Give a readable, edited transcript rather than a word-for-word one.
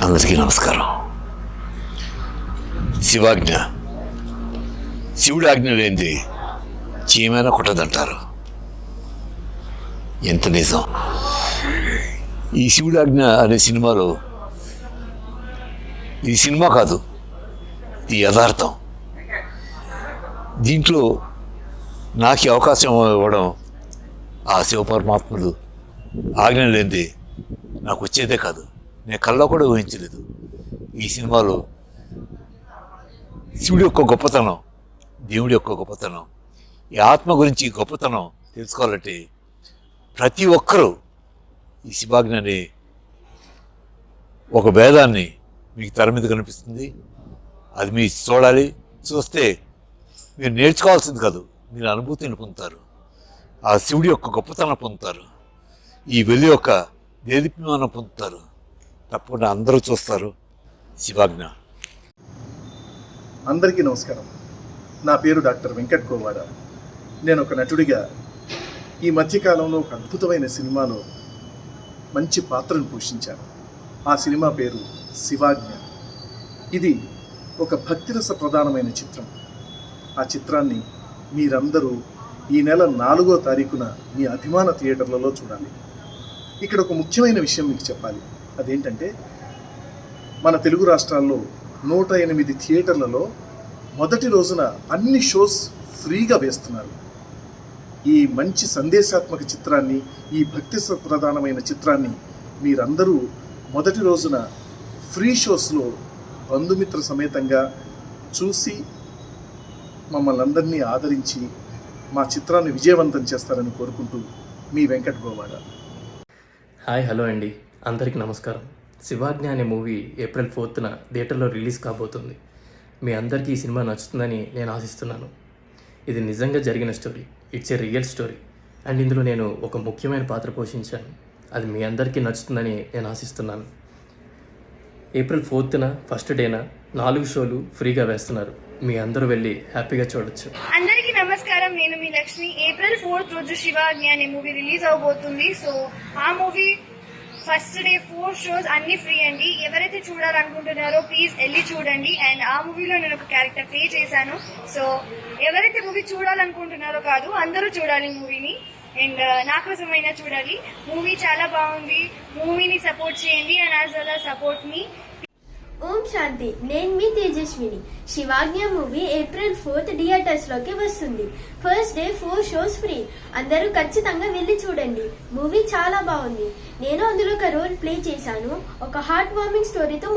అందరికీ నమస్కారం. శివాజ్ఞ, శివుడి ఆజ్ఞ లేనిది చీమైనా కుట్టదంటారు. ఎంత నిజం. ఈ శివుడి ఆజ్ఞ అనే సినిమాలో ఇది సినిమా కాదు, ఇది యథార్థం. దీంట్లో నాకు అవకాశం ఇవ్వడం ఆ శివపరమాత్ముడు ఆజ్ఞ లేనిది నాకు వచ్చేదే కాదు. నేను కళ్ళలో కూడా ఊహించలేదు. ఈ సినిమాలో శివుడి యొక్క గొప్పతనం, దేవుడి యొక్క గొప్పతనం, ఈ ఆత్మ గురించి గొప్పతనం తెలుసుకోవాలంటే ప్రతి ఒక్కరూ ఈ శివాజ్ఞ అనే ఒక భేదాన్ని మీకు తెర మీద కనిపిస్తుంది, అది మీరు చూడాలి. చూస్తే మీరు నేర్చుకోవాల్సింది కాదు, మీరు అనుభూతిని పొందుతారు, ఆ శివుడి యొక్క గొప్పతనం పొందుతారు, ఈ వెలి యొక్క దేదీప్యమానం పొందుతారు. తప్పకుండా అందరూ చూస్తారు శివాజ్ఞ. అందరికీ నమస్కారం. నా పేరు డాక్టర్ వెంకట్ కోవాడ. నేను ఒక నటుడిగా ఈ మధ్యకాలంలో ఒక అద్భుతమైన సినిమాలో మంచి పాత్రను పోషించాను. ఆ సినిమా పేరు శివాజ్ఞ. ఇది ఒక భక్తిరస ప్రధానమైన చిత్రం. ఆ చిత్రాన్ని మీరందరూ ఈ నెల 4వ తారీఖున మీ అభిమాన థియేటర్లలో చూడాలి. ఇక్కడ ఒక ముఖ్యమైన విషయం మీకు చెప్పాలి. అదేంటంటే, మన తెలుగు రాష్ట్రాల్లో 108 థియేటర్లలో మొదటి రోజున అన్ని షోస్ ఫ్రీగా వేస్తున్నారు. ఈ మంచి సందేశాత్మక చిత్రాన్ని, ఈ భక్తి ప్రధానమైన చిత్రాన్ని మీరందరూ మొదటి రోజున ఫ్రీ షోస్లో బంధుమిత్ర సమేతంగా చూసి మమ్మల్ని అందరినీ ఆదరించి మా చిత్రాన్ని విజయవంతం చేస్తారని కోరుకుంటూ మీ వెంకట్ గోవాడ. హాయ్, హలో అండి, అందరికీ నమస్కారం. శివాజ్ఞ అనే మూవీ ఏప్రిల్ 4న థియేటర్లో రిలీజ్ కాబోతుంది. మీ అందరికీ ఈ సినిమా నచ్చుతుందని నేను ఆశిస్తున్నాను. ఇది నిజంగా జరిగిన story, it's a real story. And ఇందులో నేను ఒక ముఖ్యమైన పాత్ర పోషించాను. అది మీ అందరికీ నచ్చుతుందని నేను ఆశిస్తున్నాను. ఏప్రిల్ 4న ఫస్ట్ డేన 4 షోలు ఫ్రీగా వేస్తున్నారు. మీ అందరూ వెళ్ళి హ్యాపీగా చూడొచ్చు. అందరికీ నమస్కారం, నేను మీ లక్ష్మి. ఏప్రిల్ 4th రోజు శివాజ్ఞ అనే మూవీ రిలీజ్ అవబోతుంది. సో ఆ మూవీ ఫస్ట్ డే 4 షోస్ అన్ని ఫ్రీ అండి. ఎవరైతే చూడాలనుకుంటున్నారో ప్లీజ్ వెళ్ళి చూడండి. అండ్ ఆ మూవీలో నేను ఒక క్యారెక్టర్ ప్లే చేశాను. సో ఎవరైతే మూవీ చూడాలనుకుంటున్నారో కాదు, అందరూ చూడాలి మూవీని. అండ్ నా కోసమైనా చూడాలి. మూవీ చాలా బాగుంది. మూవీని సపోర్ట్ చేయండి and as well as support me. ఓం శాంతి. నేను మీ Tejaswini. Shivagna movie April 4th theatres లోకి వస్తుంది. First day 4 shows free. అందరూ ఖచ్చితంగా వెళ్ళి చూడండి. మూవీ చాలా బాగుంది. నేను అందులో ఒక రోల్ ప్లే చేశాను. ఒక హార్ట్ వార్మింగ్ స్టోరీతో